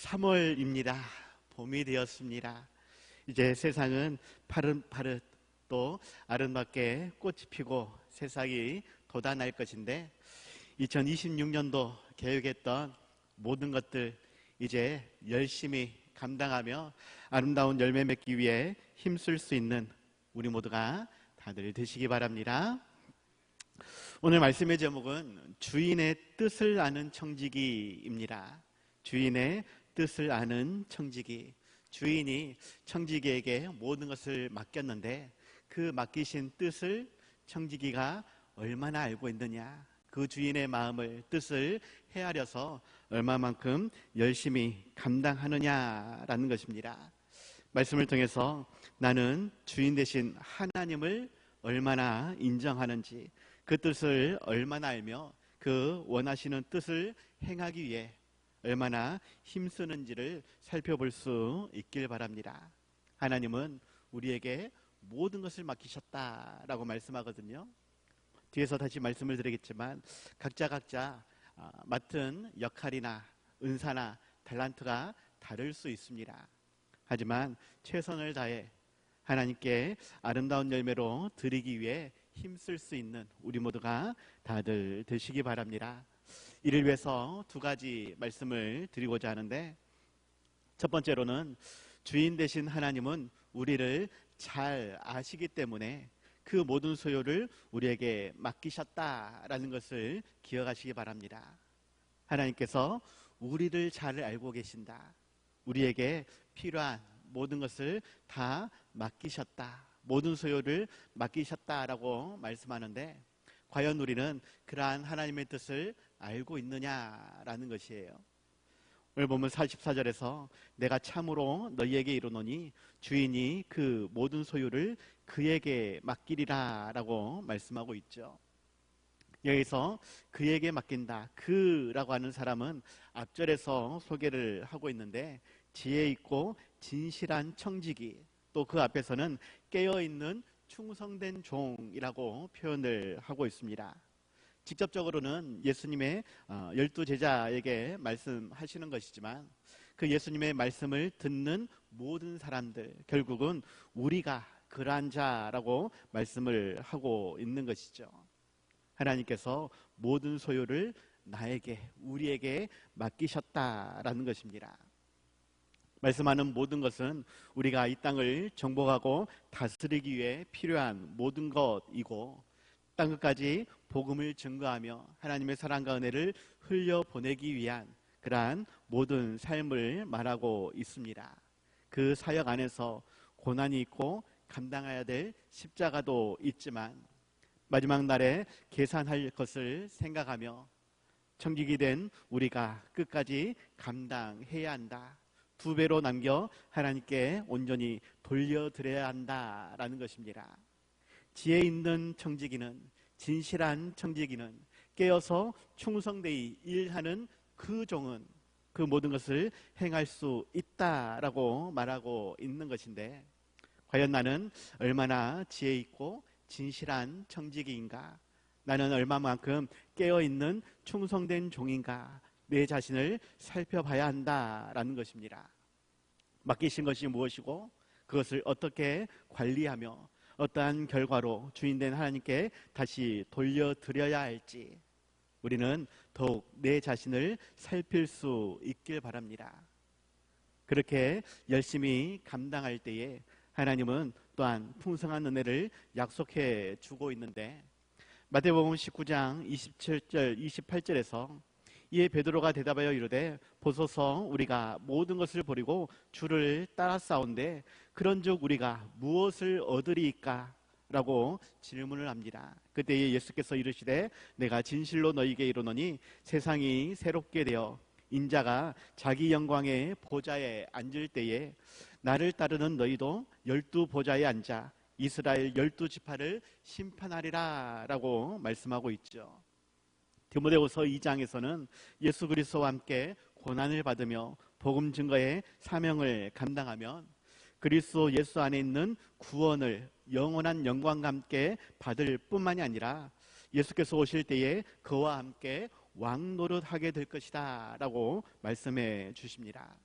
3월입니다. 봄이 되었습니다. 이제 세상은 파릇파릇 또 아름답게 꽃이 피고 세상이 돋아날 것인데 2026년도 계획했던 모든 것들 이제 열심히 감당하며 아름다운 열매 맺기 위해 힘쓸 수 있는 우리 모두가 다들 되시기 바랍니다. 오늘 말씀의 제목은 주인의 뜻을 아는 청지기입니다. 주인의 뜻을 아는 청지기. 주인이 청지기에게 모든 것을 맡겼는데 그 맡기신 뜻을 청지기가 얼마나 알고 있느냐, 그 주인의 마음을, 뜻을 헤아려서 얼마만큼 열심히 감당하느냐라는 것입니다. 말씀을 통해서 나는 주인 되신 하나님을 얼마나 인정하는지, 그 뜻을 얼마나 알며 그 원하시는 뜻을 행하기 위해 얼마나 힘쓰는지를 살펴볼 수 있길 바랍니다. 하나님은 우리에게 모든 것을 맡기셨다라고 말씀하거든요. 뒤에서 다시 말씀을 드리겠지만 각자 맡은 역할이나 은사나 탤런트가 다를 수 있습니다. 하지만 최선을 다해 하나님께 아름다운 열매로 드리기 위해 힘쓸 수 있는 우리 모두가 다들 되시기 바랍니다. 이를 위해서 두 가지 말씀을 드리고자 하는데, 첫 번째로는 주인 되신 하나님은 우리를 잘 아시기 때문에 그 모든 소요를 우리에게 맡기셨다라는 것을 기억하시기 바랍니다. 하나님께서 우리를 잘 알고 계신다. 우리에게 필요한 모든 것을 다 맡기셨다. 모든 소요를 맡기셨다라고 말씀하는데, 과연 우리는 그러한 하나님의 뜻을 알고 있느냐라는 것이에요. 오늘 보면 44절에서 내가 참으로 너희에게 이르노니 주인이 그 모든 소유를 그에게 맡기리라 라고 말씀하고 있죠. 여기서 그에게 맡긴다, 그라고 하는 사람은 앞절에서 소개를 하고 있는데 지혜 있고 진실한 청지기, 또 그 앞에서는 깨어있는 충성된 종이라고 표현을 하고 있습니다. 직접적으로는 예수님의 12제자에게 말씀하시는 것이지만 그 예수님의 말씀을 듣는 모든 사람들, 결국은 우리가 그러한 자라고 말씀을 하고 있는 것이죠. 하나님께서 모든 소유를 나에게, 우리에게 맡기셨다라는 것입니다. 말씀하는 모든 것은 우리가 이 땅을 정복하고 다스리기 위해 필요한 모든 것이고, 땅 끝까지 복음을 증거하며 하나님의 사랑과 은혜를 흘려보내기 위한 그러한 모든 삶을 말하고 있습니다. 그 사역 안에서 고난이 있고 감당해야 될 십자가도 있지만 마지막 날에 계산할 것을 생각하며 청지기 된 우리가 끝까지 감당해야 한다. 2배로 남겨 하나님께 온전히 돌려드려야 한다라는 것입니다. 지혜 있는 청지기는, 진실한 청지기는, 깨어서 충성되이 일하는 그 종은 그 모든 것을 행할 수 있다라고 말하고 있는 것인데, 과연 나는 얼마나 지혜 있고 진실한 청지기인가? 나는 얼마만큼 깨어있는 충성된 종인가? 내 자신을 살펴봐야 한다라는 것입니다. 맡기신 것이 무엇이고 그것을 어떻게 관리하며 어떠한 결과로 주인된 하나님께 다시 돌려드려야 할지 우리는 더욱 내 자신을 살필 수 있길 바랍니다. 그렇게 열심히 감당할 때에 하나님은 또한 풍성한 은혜를 약속해 주고 있는데, 마태복음 19장 27절 28절에서 이에 베드로가 대답하여 이르되 보소서 우리가 모든 것을 버리고 주를 따라 싸운데 그런즉 우리가 무엇을 얻으리이까? 라고 질문을 합니다. 그때 예수께서 이르시되 내가 진실로 너희에게 이르노니 세상이 새롭게 되어 인자가 자기 영광의 보좌에 앉을 때에 나를 따르는 너희도 12보좌에 앉아 이스라엘 12지파를 심판하리라 라고 말씀하고 있죠. 디모데후서 2장에서는 예수 그리스도와 함께 고난을 받으며 복음 증거의 사명을 감당하면 그리스도 예수 안에 있는 구원을 영원한 영광과 함께 받을 뿐만이 아니라 예수께서 오실 때에 그와 함께 왕노릇하게 될 것이다 라고 말씀해 주십니다.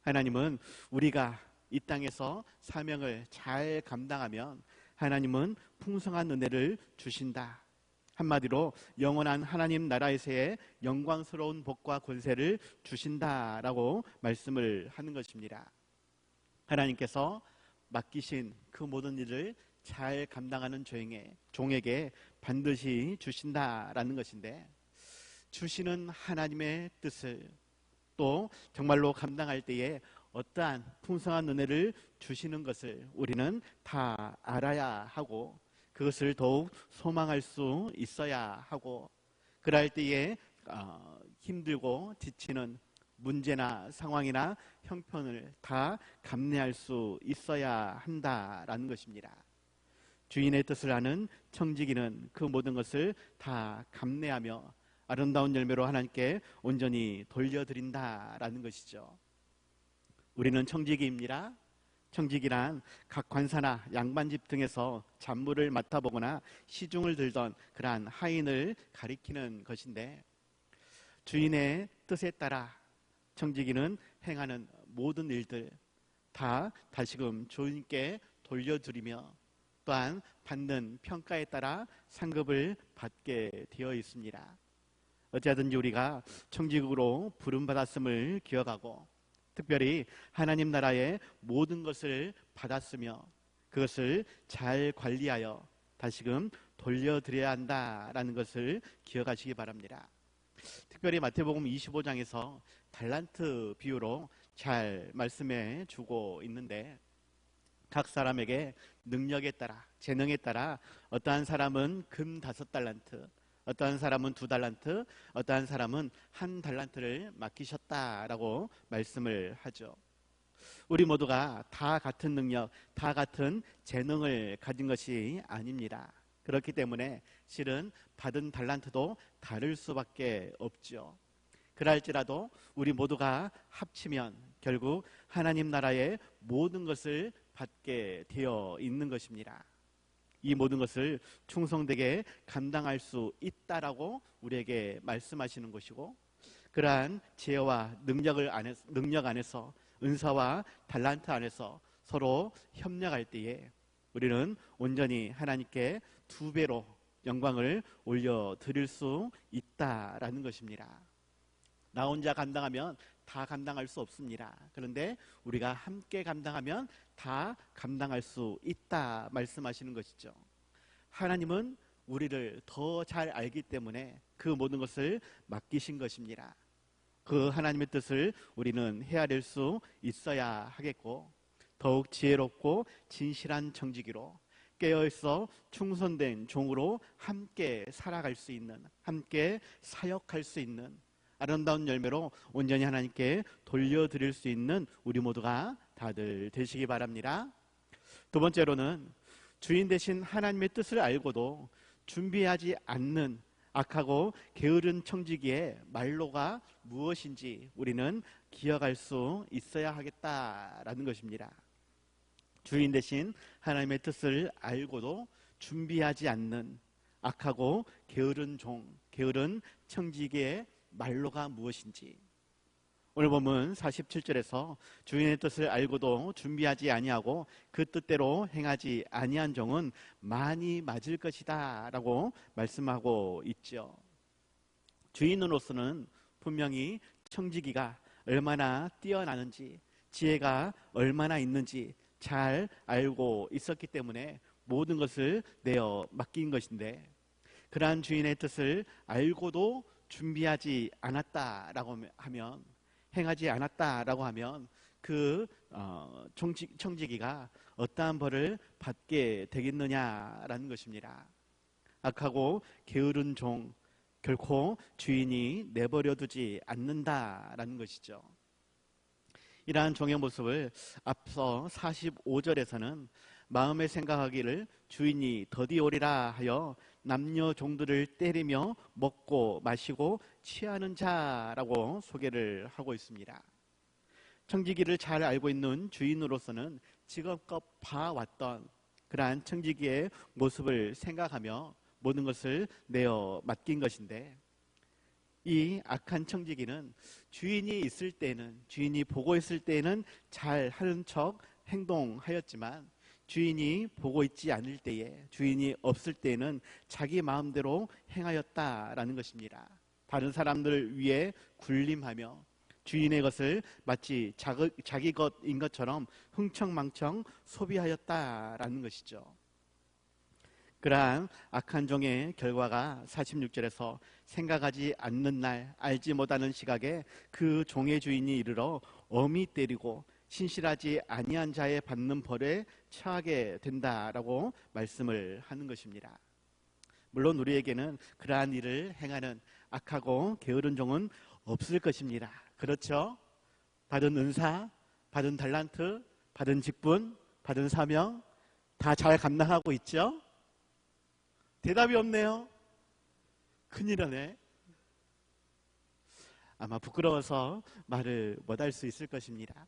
하나님은 우리가 이 땅에서 사명을 잘 감당하면 하나님은 풍성한 은혜를 주신다. 한마디로 영원한 하나님 나라에서의 영광스러운 복과 권세를 주신다라고 말씀을 하는 것입니다. 하나님께서 맡기신 그 모든 일을 잘 감당하는 종에게 반드시 주신다라는 것인데, 주시는 하나님의 뜻을 또 정말로 감당할 때에 어떠한 풍성한 은혜를 주시는 것을 우리는 다 알아야 하고, 그것을 더욱 소망할 수 있어야 하고, 그럴 때에 힘들고 지치는 문제나 상황이나 형편을 다 감내할 수 있어야 한다라는 것입니다. 주인의 뜻을 아는 청지기는 그 모든 것을 다 감내하며 아름다운 열매로 하나님께 온전히 돌려드린다라는 것이죠. 우리는 청지기입니다. 청지기란 각 관사나 양반집 등에서 잡무를 맡아보거나 시중을 들던 그러한 하인을 가리키는 것인데, 주인의 뜻에 따라 청지기는 행하는 모든 일들 다 다시금 주인께 돌려드리며 또한 받는 평가에 따라 상급을 받게 되어 있습니다. 어찌하든지 우리가 청지기로 부름받았음을 기억하고, 특별히 하나님 나라의 모든 것을 받았으며 그것을 잘 관리하여 다시금 돌려드려야 한다라는 것을 기억하시기 바랍니다. 특별히 마태복음 25장에서 달란트 비유로 잘 말씀해 주고 있는데, 각 사람에게 능력에 따라, 재능에 따라 어떠한 사람은 금 5달란트, 어떠한 사람은 2달란트, 어떠한 사람은 1달란트를 맡기셨다라고 말씀을 하죠. 우리 모두가 다 같은 능력, 다 같은 재능을 가진 것이 아닙니다. 그렇기 때문에 실은 받은 달란트도 다를 수밖에 없죠. 그럴지라도 우리 모두가 합치면 결국 하나님 나라의 모든 것을 받게 되어 있는 것입니다. 이 모든 것을 충성되게 감당할 수 있다라고 우리에게 말씀하시는 것이고, 그러한 지혜와 능력 안에서 은사와 달란트 안에서 서로 협력할 때에 우리는 온전히 하나님께 2배로 영광을 올려드릴 수 있다라는 것입니다. 나 혼자 감당하면 다 감당할 수 없습니다. 그런데 우리가 함께 감당하면 다 감당할 수 있다 말씀하시는 것이죠. 하나님은 우리를 더 잘 알기 때문에 그 모든 것을 맡기신 것입니다. 그 하나님의 뜻을 우리는 헤아릴 수 있어야 하겠고, 더욱 지혜롭고 진실한 청지기로 깨어있어 충성된 종으로 함께 살아갈 수 있는, 함께 사역할 수 있는 아름다운 열매로 온전히 하나님께 돌려드릴 수 있는 우리 모두가 다들 되시기 바랍니다. 두 번째로는 주인 되신 하나님의 뜻을 알고도 준비하지 않는 악하고 게으른 청지기의 말로가 무엇인지 우리는 기억할 수 있어야 하겠다라는 것입니다. 주인 되신 하나님의 뜻을 알고도 준비하지 않는 악하고 게으른 게으른 청지기의 말로가 무엇인지, 오늘 보면 47절에서 주인의 뜻을 알고도 준비하지 아니하고 그 뜻대로 행하지 아니한 종은 많이 맞을 것이다 라고 말씀하고 있죠. 주인으로서는 분명히 청지기가 얼마나 뛰어나는지, 지혜가 얼마나 있는지 잘 알고 있었기 때문에 모든 것을 내어 맡긴 것인데, 그러한 주인의 뜻을 알고도 준비하지 않았다라고 하면, 행하지 않았다라고 하면 그 청지기가 어떠한 벌을 받게 되겠느냐라는 것입니다. 악하고 게으른 종, 결코 주인이 내버려 두지 않는다라는 것이죠. 이러한 종의 모습을 앞서 45절에서는 마음에 생각하기를 주인이 더디오리라 하여 남녀 종들을 때리며 먹고 마시고 취하는 자라고 소개를 하고 있습니다. 청지기를 잘 알고 있는 주인으로서는 지금껏 봐왔던 그러한 청지기의 모습을 생각하며 모든 것을 내어 맡긴 것인데, 이 악한 청지기는 주인이 있을 때는, 주인이 보고 있을 때는 잘 하는 척 행동하였지만 주인이 보고 있지 않을 때에, 주인이 없을 때는 자기 마음대로 행하였다라는 것입니다. 다른 사람들을 위해 군림하며 주인의 것을 마치 자기 것인 것처럼 흥청망청 소비하였다라는 것이죠. 그러한 악한 종의 결과가 46절에서 생각하지 않는 날, 알지 못하는 시각에 그 종의 주인이 이르러 엄히 때리고 신실하지 아니한 자의 받는 벌에 처하게 된다라고 말씀을 하는 것입니다. 물론 우리에게는 그러한 일을 행하는 악하고 게으른 종은 없을 것입니다. 그렇죠? 받은 은사, 받은 달란트, 받은 직분, 받은 사명 다 잘 감당하고 있죠? 대답이 없네요. 큰일이네. 아마 부끄러워서 말을 못할 수 있을 것입니다.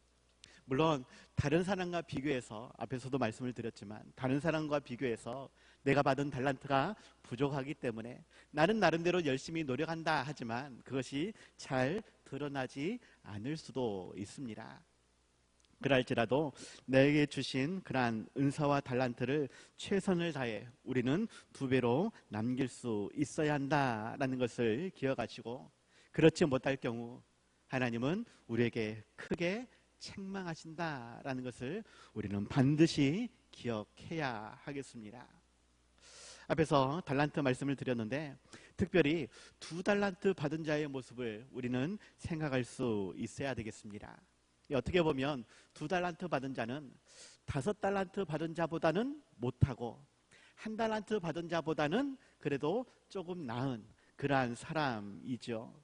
물론 다른 사람과 비교해서, 앞에서도 말씀을 드렸지만 다른 사람과 비교해서 내가 받은 달란트가 부족하기 때문에 나는 나름대로 열심히 노력한다 하지만 그것이 잘 드러나지 않을 수도 있습니다. 그럴지라도 내게 주신 그러한 은사와 달란트를 최선을 다해 우리는 2배로 남길 수 있어야 한다라는 것을 기억하시고, 그렇지 못할 경우 하나님은 우리에게 크게 책망하신다라는 것을 우리는 반드시 기억해야 하겠습니다. 앞에서 달란트 말씀을 드렸는데 특별히 2달란트 받은 자의 모습을 우리는 생각할 수 있어야 되겠습니다. 어떻게 보면 2달란트 받은 자는 5달란트 받은 자보다는 못하고 1달란트 받은 자보다는 그래도 조금 나은 그러한 사람이죠.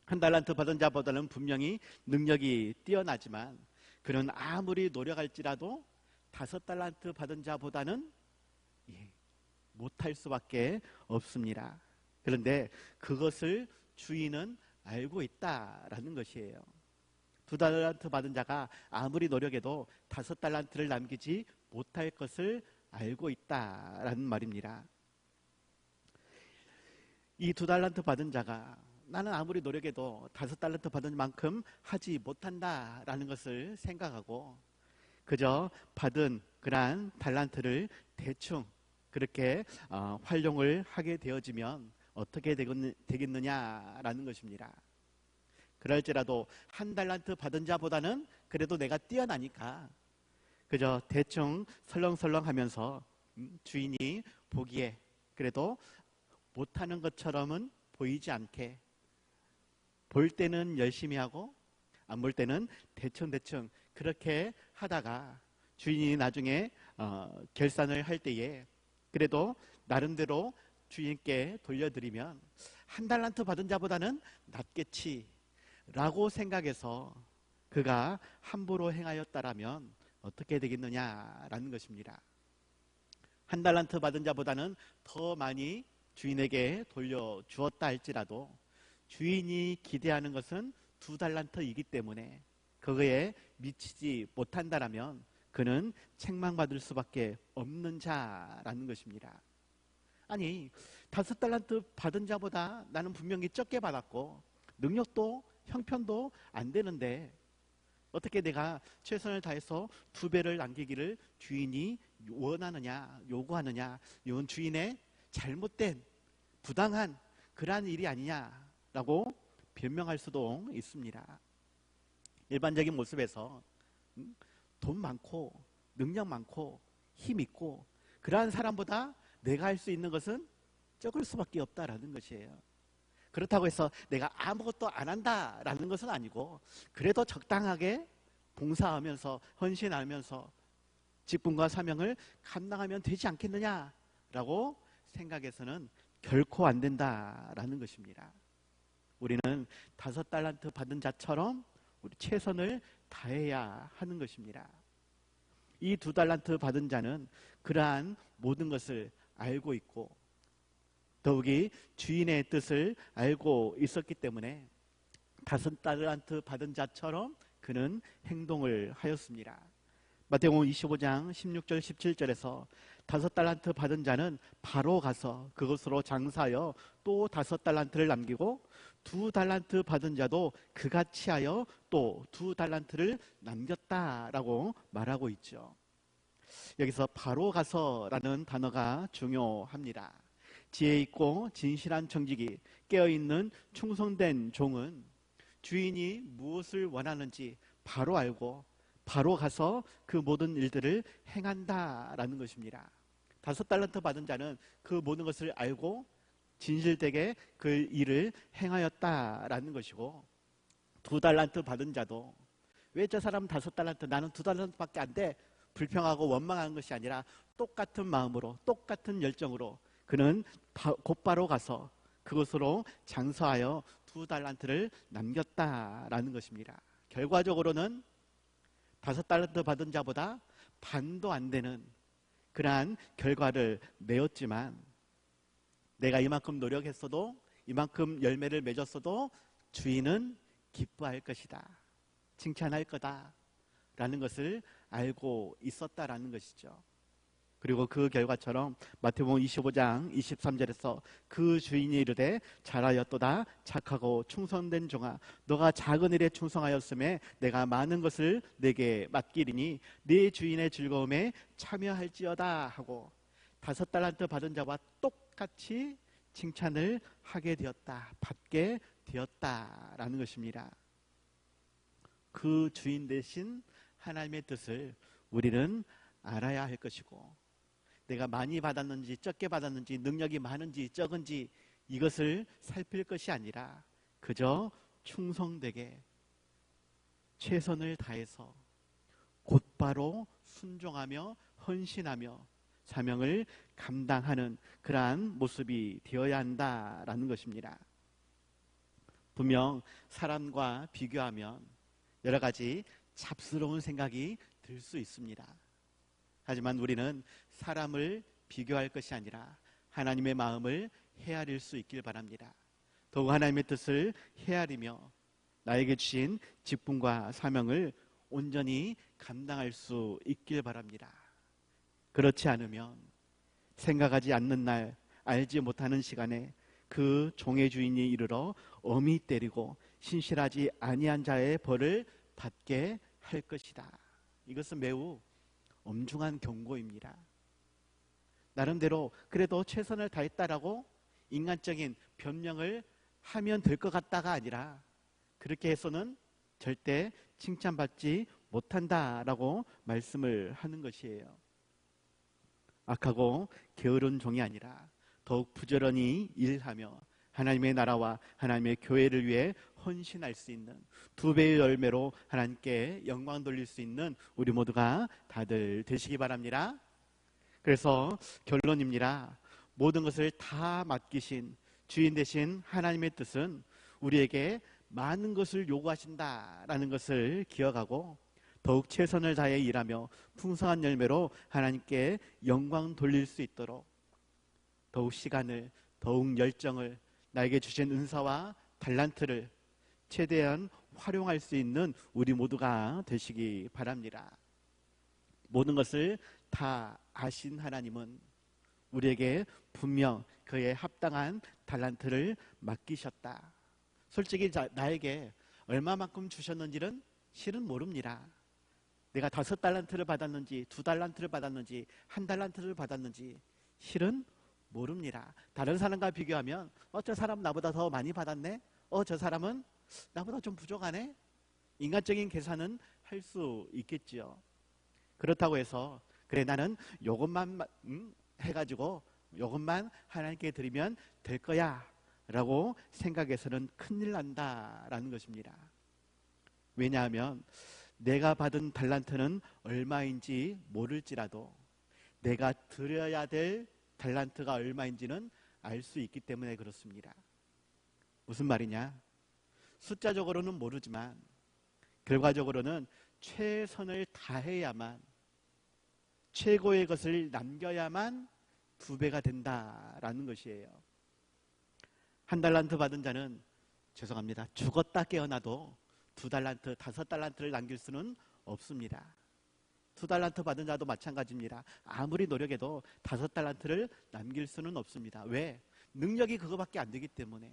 1달란트 받은 자보다는 분명히 능력이 뛰어나지만 그는 아무리 노력할지라도 5달란트 받은 자보다는 못할 수밖에 없습니다. 그런데 그것을 주인은 알고 있다라는 것이에요. 2달란트 받은 자가 아무리 노력해도 5달란트를 남기지 못할 것을 알고 있다라는 말입니다. 이 2달란트 받은 자가 나는 아무리 노력해도 5달란트 받은 만큼 하지 못한다라는 것을 생각하고 그저 받은 그러한 달란트를 대충 그렇게 활용을 하게 되어지면 어떻게 되겠느냐라는 것입니다. 그럴지라도 1달란트 받은 자보다는 그래도 내가 뛰어나니까 그저 대충 설렁설렁 하면서 주인이 보기에 그래도 못하는 것처럼은 보이지 않게 볼 때는 열심히 하고 안 볼 때는 대충대충 그렇게 하다가 주인이 나중에 결산을 할 때에 그래도 나름대로 주인께 돌려드리면 1달란트 받은 자보다는 낫겠지 라고 생각해서 그가 함부로 행하였다라면 어떻게 되겠느냐라는 것입니다. 1달란트 받은 자보다는 더 많이 주인에게 돌려주었다 할지라도 주인이 기대하는 것은 2달란트이기 때문에 그거에 미치지 못한다라면 그는 책망받을 수밖에 없는 자라는 것입니다. 아니 5달란트 받은 자보다 나는 분명히 적게 받았고 능력도 형편도 안 되는데 어떻게 내가 최선을 다해서 2배를 남기기를 주인이 원하느냐 요구하느냐, 이건 주인의 잘못된 부당한 그러한 일이 아니냐라고 변명할 수도 있습니다. 일반적인 모습에서 돈 많고 능력 많고 힘 있고 그러한 사람보다 내가 할 수 있는 것은 적을 수밖에 없다라는 것이에요. 그렇다고 해서 내가 아무것도 안 한다라는 것은 아니고 그래도 적당하게 봉사하면서 헌신하면서 직분과 사명을 감당하면 되지 않겠느냐라고 생각해서는 결코 안 된다라는 것입니다. 우리는 5달란트 받은 자처럼 우리 최선을 다해야 하는 것입니다. 이 2달란트 받은 자는 그러한 모든 것을 알고 있고 더욱이 주인의 뜻을 알고 있었기 때문에 5달란트 받은 자처럼 그는 행동을 하였습니다. 마태복음 25장 16절 17절에서 5달란트 받은 자는 바로 가서 그것으로 장사하여 또 5달란트를 남기고 두 달란트 받은 자도 그같이 하여 또 두 달란트를 남겼다라고 말하고 있죠. 여기서 바로 가서라는 단어가 중요합니다. 지혜 있고 진실한 청지기, 깨어있는 충성된 종은 주인이 무엇을 원하는지 바로 알고 바로 가서 그 모든 일들을 행한다라는 것입니다. 5달란트 받은 자는 그 모든 것을 알고 진실되게 그 일을 행하였다라는 것이고, 2달란트 받은 자도 왜 저 사람은 5달란트 나는 2달란트밖에 안 돼 불평하고 원망하는 것이 아니라 똑같은 마음으로 똑같은 열정으로 그는 곧바로 가서 그것으로 장사하여 2달란트를 남겼다라는 것입니다. 결과적으로는 5달란트 받은 자보다 반도 안 되는 그러한 결과를 내었지만, 내가 이만큼 노력했어도 이만큼 열매를 맺었어도 주인은 기뻐할 것이다, 칭찬할 거다 라는 것을 알고 있었다라는 것이죠. 그리고 그 결과처럼 마태복음 25장 23절에서 그 주인이 이르되 잘하였도다 착하고 충성된 종아, 너가 작은 일에 충성하였음에 내가 많은 것을 내게 맡기리니 네 주인의 즐거움에 참여할지어다 하고 5달란트 받은 자와 똑같이 칭찬을 하게 되었다, 받게 되었다라는 것입니다. 그 주인 대신 하나님의 뜻을 우리는 알아야 할 것이고, 내가 많이 받았는지 적게 받았는지 능력이 많은지 적은지 이것을 살필 것이 아니라 그저 충성되게 최선을 다해서 곧바로 순종하며 헌신하며 사명을 감당하는 그러한 모습이 되어야 한다라는 것입니다. 분명 사람과 비교하면 여러 가지 잡스러운 생각이 들 수 있습니다. 하지만 우리는 사람을 비교할 것이 아니라 하나님의 마음을 헤아릴 수 있길 바랍니다. 더욱 하나님의 뜻을 헤아리며 나에게 주신 직분과 사명을 온전히 감당할 수 있길 바랍니다. 그렇지 않으면 생각하지 않는 날, 알지 못하는 시간에 그 종의 주인이 이르러 엄히 때리고 신실하지 아니한 자의 벌을 받게 할 것이다. 이것은 매우 엄중한 경고입니다. 나름대로 그래도 최선을 다했다라고 인간적인 변명을 하면 될 것 같다가 아니라, 그렇게 해서는 절대 칭찬받지 못한다라고 말씀을 하는 것이에요. 악하고 게으른 종이 아니라 더욱 부지런히 일하며 하나님의 나라와 하나님의 교회를 위해 헌신할 수 있는 2배의 열매로 하나님께 영광 돌릴 수 있는 우리 모두가 다들 되시기 바랍니다. 그래서 결론입니다. 모든 것을 다 맡기신 주인 되신 하나님의 뜻은 우리에게 많은 것을 요구하신다라는 것을 기억하고 더욱 최선을 다해 일하며 풍성한 열매로 하나님께 영광 돌릴 수 있도록 더욱 시간을, 더욱 열정을, 나에게 주신 은사와 달란트를 최대한 활용할 수 있는 우리 모두가 되시기 바랍니다. 모든 것을 다 아신 하나님은 우리에게 분명 그에 합당한 달란트를 맡기셨다. 솔직히 나에게 얼마만큼 주셨는지는 실은 모릅니다. 내가 5달란트를 받았는지 2달란트를 받았는지 1달란트를 받았는지 실은 모릅니다. 다른 사람과 비교하면 저 사람 나보다 더 많이 받았네, 저 사람은 나보다 좀 부족하네, 인간적인 계산은 할 수 있겠지요. 그렇다고 해서 그래 나는 요것만 해가지고 요것만 하나님께 드리면 될 거야 라고 생각해서는 큰일 난다라는 것입니다. 왜냐하면 내가 받은 달란트는 얼마인지 모를지라도 내가 드려야 될 달란트가 얼마인지는 알 수 있기 때문에 그렇습니다. 무슨 말이냐? 숫자적으로는 모르지만 결과적으로는 최선을 다해야만, 최고의 것을 남겨야만 2배가 된다라는 것이에요. 1달란트 받은 자는 죄송합니다, 죽었다 깨어나도 2달란트, 5달란트를 남길 수는 없습니다. 2달란트 받은 자도 마찬가지입니다. 아무리 노력해도 5달란트를 남길 수는 없습니다. 왜? 능력이 그거밖에 안 되기 때문에.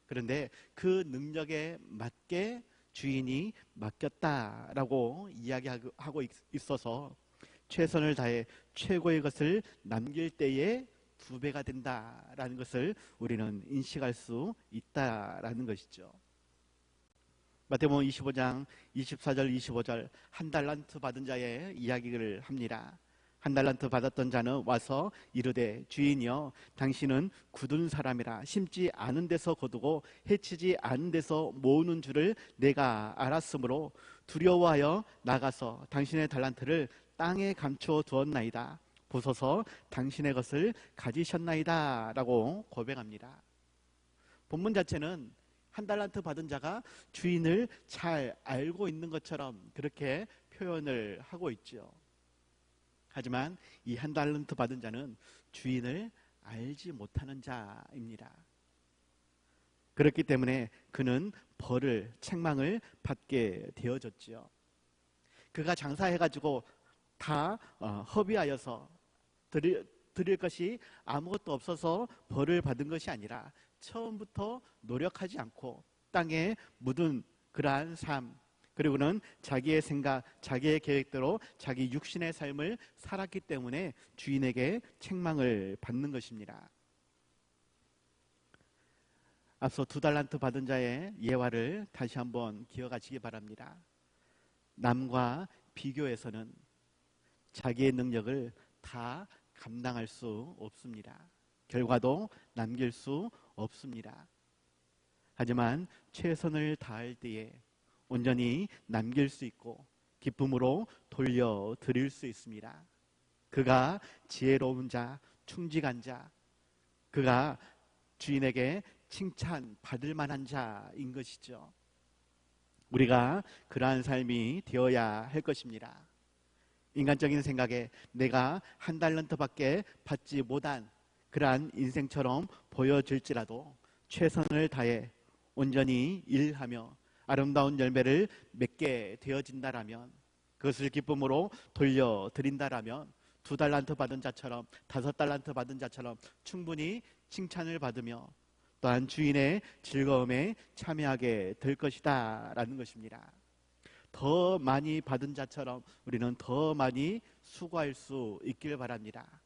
그런데 그 능력에 맞게 주인이 맡겼다라고 이야기하고 있어서 최선을 다해 최고의 것을 남길 때에 2배가 된다라는 것을 우리는 인식할 수 있다라는 것이죠. 마태복음 25장 24절 25절 한 달란트 받은 자의 이야기를 합니다. 한 달란트 받았던 자는 와서 이르되 주인이여 당신은 굳은 사람이라 심지 않은 데서 거두고 해치지 않은 데서 모으는 줄을 내가 알았으므로 두려워하여 나가서 당신의 달란트를 땅에 감추어 두었나이다. 보소서 당신의 것을 가지셨나이다 라고 고백합니다. 본문 자체는 한 달란트 받은 자가 주인을 잘 알고 있는 것처럼 그렇게 표현을 하고 있죠. 하지만 이 한 달란트 받은 자는 주인을 알지 못하는 자입니다. 그렇기 때문에 그는 벌을, 책망을 받게 되어졌지요. 그가 장사해가지고 다 허비하여서 드릴 것이 아무것도 없어서 벌을 받은 것이 아니라 처음부터 노력하지 않고 땅에 묻은 그러한 삶, 그리고는 자기의 생각, 자기의 계획대로 자기 육신의 삶을 살았기 때문에 주인에게 책망을 받는 것입니다. 앞서 2달란트 받은 자의 예화를 다시 한번 기억하시기 바랍니다. 남과 비교해서는 자기의 능력을 다 감당할 수 없습니다. 결과도 남길 수 없습니다. 하지만 최선을 다할 때에 온전히 남길 수 있고 기쁨으로 돌려드릴 수 있습니다. 그가 지혜로운 자, 충직한 자, 그가 주인에게 칭찬받을 만한 자인 것이죠. 우리가 그러한 삶이 되어야 할 것입니다. 인간적인 생각에 내가 한 달란트밖에 받지 못한 그러한 인생처럼 보여질지라도 최선을 다해 온전히 일하며 아름다운 열매를 맺게 되어진다라면, 그것을 기쁨으로 돌려드린다라면 2달란트 받은 자처럼 5달란트 받은 자처럼 충분히 칭찬을 받으며 또한 주인의 즐거움에 참여하게 될 것이다 라는 것입니다. 더 많이 받은 자처럼 우리는 더 많이 수고할 수 있길 바랍니다.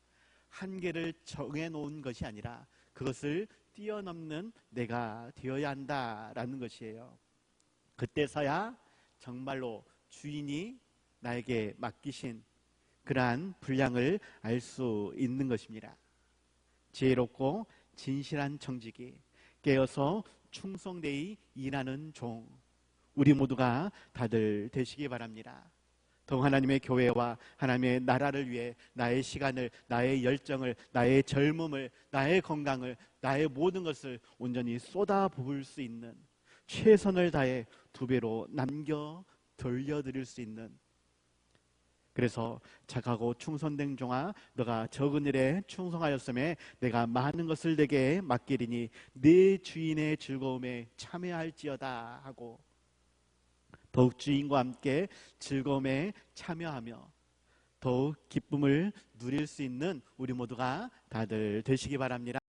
한계를 정해놓은 것이 아니라 그것을 뛰어넘는 내가 되어야 한다라는 것이에요. 그때서야 정말로 주인이 나에게 맡기신 그러한 분량을 알 수 있는 것입니다. 지혜롭고 진실한 청지기, 깨어서 충성되이 일하는 종, 우리 모두가 다들 되시기 바랍니다. 더욱 하나님의 교회와 하나님의 나라를 위해 나의 시간을, 나의 열정을, 나의 젊음을, 나의 건강을, 나의 모든 것을 온전히 쏟아부을 수 있는, 최선을 다해 2배로 남겨 돌려드릴 수 있는, 그래서 착하고 충성된 종아, 너가 적은 일에 충성하였음에 내가 많은 것을 내게 맡기리니 네 주인의 즐거움에 참여할지어다 하고, 더욱 주인과 함께 즐거움에 참여하며 더욱 기쁨을 누릴 수 있는 우리 모두가 다들 되시기 바랍니다.